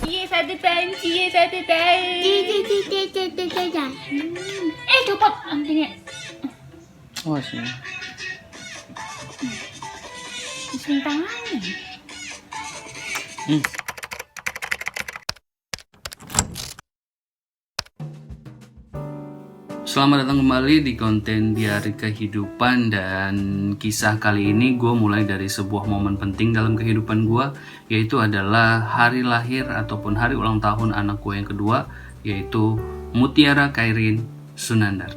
Cie satu tahun. Copot antingnya. Oh sih. Bising tangannya. Selamat datang kembali di konten Diari Kehidupan, dan kisah kali ini gue mulai dari sebuah momen penting dalam kehidupan gue, yaitu adalah hari lahir ataupun hari ulang tahun anak gue yang kedua, yaitu Mutiara Khairin Sunandar.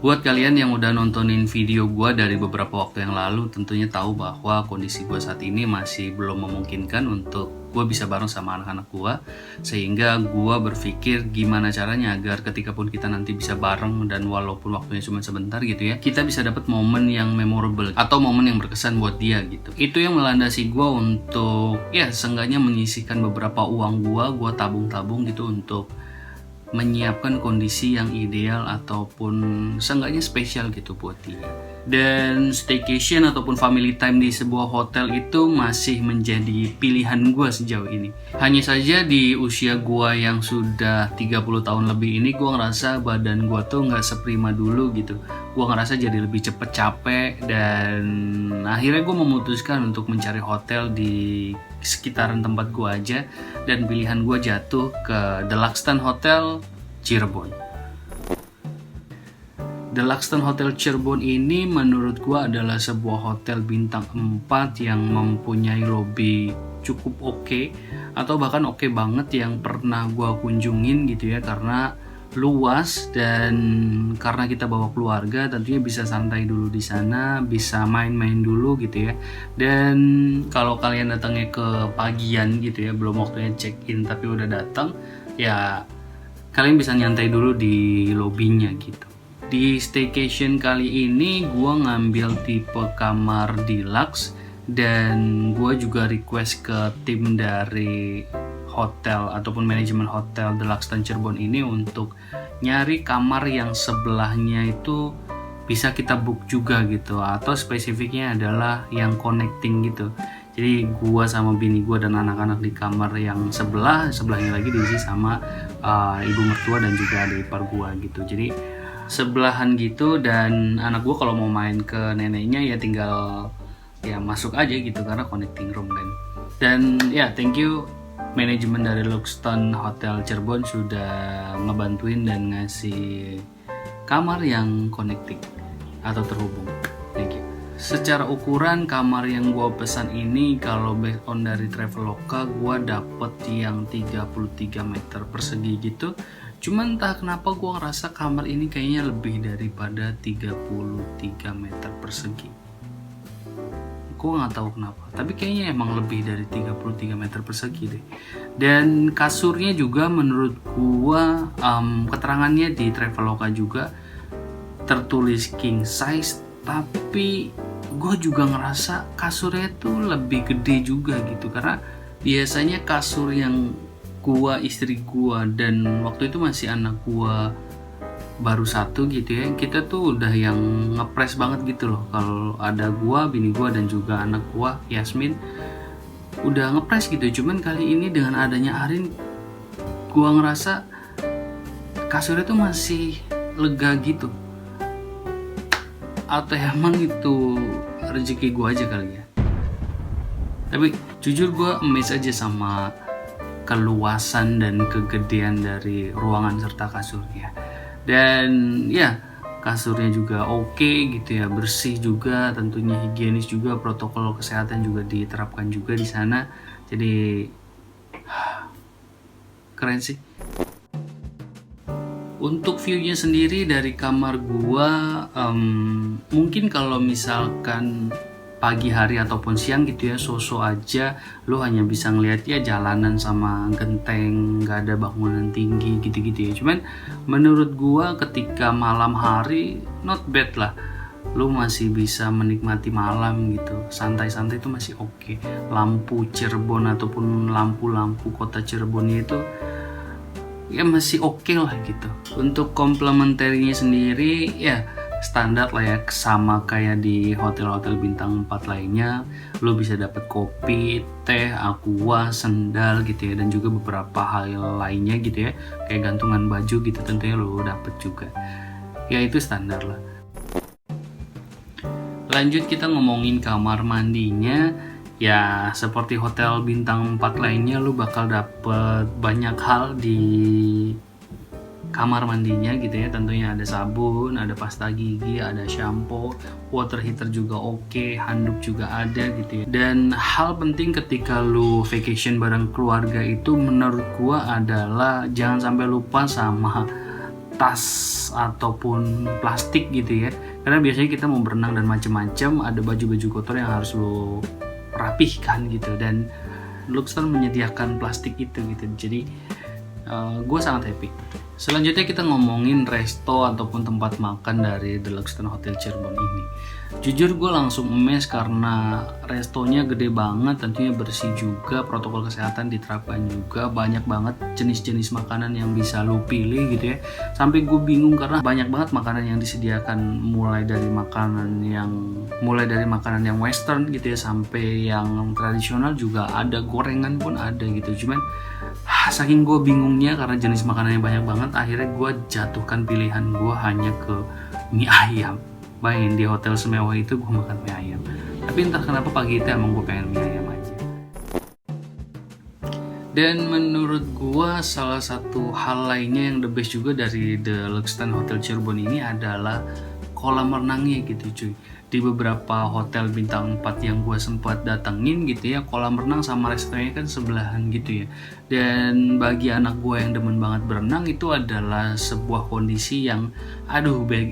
Buat kalian yang udah nontonin video gue dari beberapa waktu yang lalu, tentunya tahu bahwa kondisi gue saat ini masih belum memungkinkan untuk gue bisa bareng sama anak-anak gue. Sehingga gue berpikir gimana caranya agar ketika pun kita nanti bisa bareng, dan walaupun waktunya cuma sebentar gitu ya, kita bisa dapat momen yang memorable atau momen yang berkesan buat dia gitu. Itu yang melandasi gue untuk ya seenggaknya menyisihkan beberapa uang gue tabung-tabung gitu untuk menyiapkan kondisi yang ideal ataupun seenggaknya spesial gitu buat dia. Dan staycation ataupun family time di sebuah hotel itu masih menjadi pilihan gue sejauh ini. Hanya saja di usia gue yang sudah 30 tahun lebih ini, gue ngerasa badan gue tuh gak seprima dulu gitu. Gue ngerasa jadi lebih cepet capek, dan akhirnya gue memutuskan untuk mencari hotel di sekitaran tempat gue aja, dan pilihan gue jatuh ke The Luxton Hotel Cirebon. The Luxton Hotel Cirebon ini menurut gue adalah sebuah hotel bintang 4 yang mempunyai lobby cukup oke, atau bahkan oke banget yang pernah gue kunjungin gitu ya, karena luas, dan karena kita bawa keluarga tentunya bisa santai dulu di sana, bisa main-main dulu gitu ya. Dan kalau kalian datangnya ke pagian gitu ya, belum waktunya check in tapi udah datang, ya kalian bisa nyantai dulu di lobbynya gitu. Di staycation kali ini gue ngambil tipe kamar deluxe, dan gue juga request ke tim dari hotel ataupun manajemen hotel The Luxton Cirebon ini untuk nyari kamar yang sebelahnya itu bisa kita book juga gitu, atau spesifiknya adalah yang connecting gitu. Jadi gua sama bini gua dan anak-anak di kamar yang sebelahnya lagi diisi sama ibu mertua dan juga adik ipar gua gitu. Jadi sebelahan gitu, dan anak gua kalau mau main ke neneknya ya tinggal ya masuk aja gitu karena connecting room kan. Dan ya thank you manajemen dari Luxton Hotel Cirebon sudah ngebantuin dan ngasih kamar yang connecting atau terhubung. Thank you. Secara ukuran kamar yang gue pesan ini, kalau based on dari Traveloka, gue dapet yang 33 meter persegi gitu. Cuman entah kenapa gue ngerasa kamar ini kayaknya lebih daripada 33 meter persegi. Gue nggak tahu kenapa, tapi kayaknya emang lebih dari 33 meter persegi deh. Dan kasurnya juga menurut gue, keterangannya di Traveloka juga tertulis king size, tapi gue juga ngerasa kasurnya tuh lebih gede juga gitu, karena biasanya kasur yang gue, istri gue, dan waktu itu masih anak gue baru satu gitu ya, kita tuh udah yang ngepres banget gitu loh. Kalau ada gua, bini gua, dan juga anak gua Yasmin udah ngepres gitu. Cuman kali ini dengan adanya Arin, gua ngerasa kasurnya tuh masih lega gitu. Atau emang itu rezeki gua aja kali ya. Tapi jujur gua amazed aja sama keluasan dan kegedean dari ruangan serta kasurnya. Dan ya kasurnya juga oke gitu ya, bersih juga, tentunya higienis juga, protokol kesehatan juga diterapkan juga di sana. Jadi keren sih. Untuk view-nya sendiri dari kamar gua, mungkin kalau misalkan pagi hari ataupun siang gitu ya, sosok aja lo hanya bisa ngeliat ya jalanan sama genteng, gak ada bangunan tinggi gitu-gitu ya. Cuman menurut gua ketika malam hari not bad lah, lo masih bisa menikmati malam gitu, santai-santai itu masih oke. Lampu Cirebon ataupun lampu-lampu kota Cirebonnya itu ya masih oke lah gitu. Untuk komplementernya sendiri ya standar lah ya, sama kayak di hotel-hotel bintang 4 lainnya. Lo bisa dapet kopi, teh, aqua, sendal gitu ya, dan juga beberapa hal lainnya gitu ya, kayak gantungan baju gitu tentunya lo dapet juga. Ya itu standar lah. Lanjut kita ngomongin kamar mandinya. Ya seperti hotel bintang 4 lainnya, lu bakal dapet banyak hal di kamar mandinya gitu ya. Tentunya ada sabun, ada pasta gigi, ada shampoo, water heater juga oke, handuk juga ada gitu ya. Dan hal penting ketika lu vacation bareng keluarga itu menurut gua adalah jangan sampai lupa sama tas ataupun plastik gitu ya, karena biasanya kita mau berenang dan macam-macam, ada baju-baju kotor yang harus lo rapihkan gitu, dan Luxton menyediakan plastik itu gitu. Jadi gue sangat happy. Selanjutnya kita ngomongin resto ataupun tempat makan dari The Luxton Hotel Cirebon ini. Jujur gue langsung emes karena restonya gede banget, tentunya bersih juga, protokol kesehatan diterapkan juga, banyak banget jenis-jenis makanan yang bisa lo pilih gitu ya. Sampai gue bingung karena banyak banget makanan yang disediakan, mulai dari makanan yang western gitu ya, sampai yang tradisional juga ada, gorengan pun ada gitu. Cuman saking gue bingungnya karena jenis makanannya banyak banget, akhirnya gue jatuhkan pilihan gue hanya ke mie ayam. Bayangin di hotel semewah itu gue makan mie ayam, tapi entah kenapa pagi itu emang gue pengen mie ayam aja. Dan menurut gue salah satu hal lainnya yang the best juga dari The Luxton Hotel Cirebon ini adalah kolam renangnya gitu cuy. Di beberapa hotel bintang 4 yang gue sempat datengin gitu ya, kolam renang sama restorannya kan sebelahan gitu ya. Dan bagi anak gue yang demen banget berenang, itu adalah sebuah kondisi yang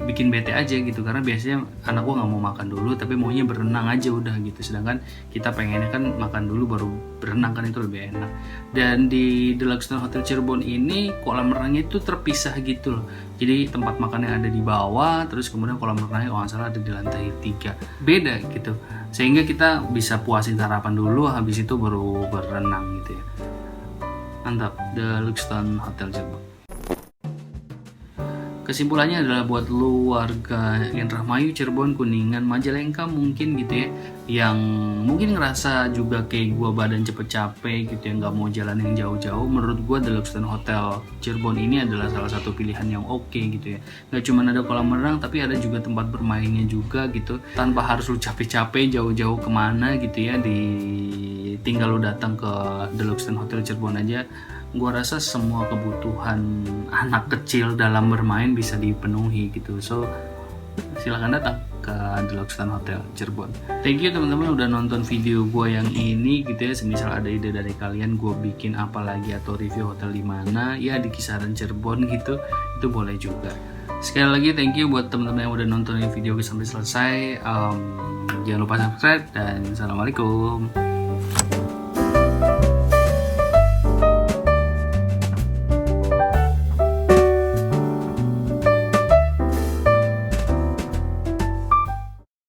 bikin bete aja gitu, karena biasanya anak gue nggak mau makan dulu tapi maunya berenang aja udah gitu, sedangkan kita pengennya kan makan dulu baru berenang, kan itu lebih enak. Dan di The Luxton Hotel Cirebon ini kolam renangnya itu terpisah gitu loh, jadi tempat makannya ada di bawah, terus kemudian kolam renangnya kalau nggak salah ada di lantai 3, beda gitu, sehingga kita bisa puasin sarapan dulu, habis itu baru berenang gitu ya. Mantap, The Luxton Hotel Cirebon. Kesimpulannya adalah buat lu warga Indramayu, Cirebon, Kuningan, Majalengka mungkin gitu ya, yang mungkin ngerasa juga kayak gua badan cepet capek gitu ya, nggak mau jalan yang jauh-jauh, menurut gua The Luxton Hotel Cirebon ini adalah salah satu pilihan yang oke gitu ya. Nggak cuma ada kolam renang, tapi ada juga tempat bermainnya juga gitu, tanpa harus lu capek-capek jauh-jauh kemana gitu ya, tinggal lu datang ke The Luxton Hotel Cirebon aja. Gue rasa semua kebutuhan anak kecil dalam bermain bisa dipenuhi gitu. So silahkan datang ke The Luxton Hotel Cirebon. Thank you teman-teman udah nonton video gue yang ini gitu ya. Semisal ada ide dari kalian gue bikin apa lagi atau review hotel di mana ya di kisaran Cirebon gitu, itu boleh juga. Sekali lagi thank you buat teman-teman yang udah nontonin video gue sampai selesai. Jangan lupa subscribe dan assalamualaikum.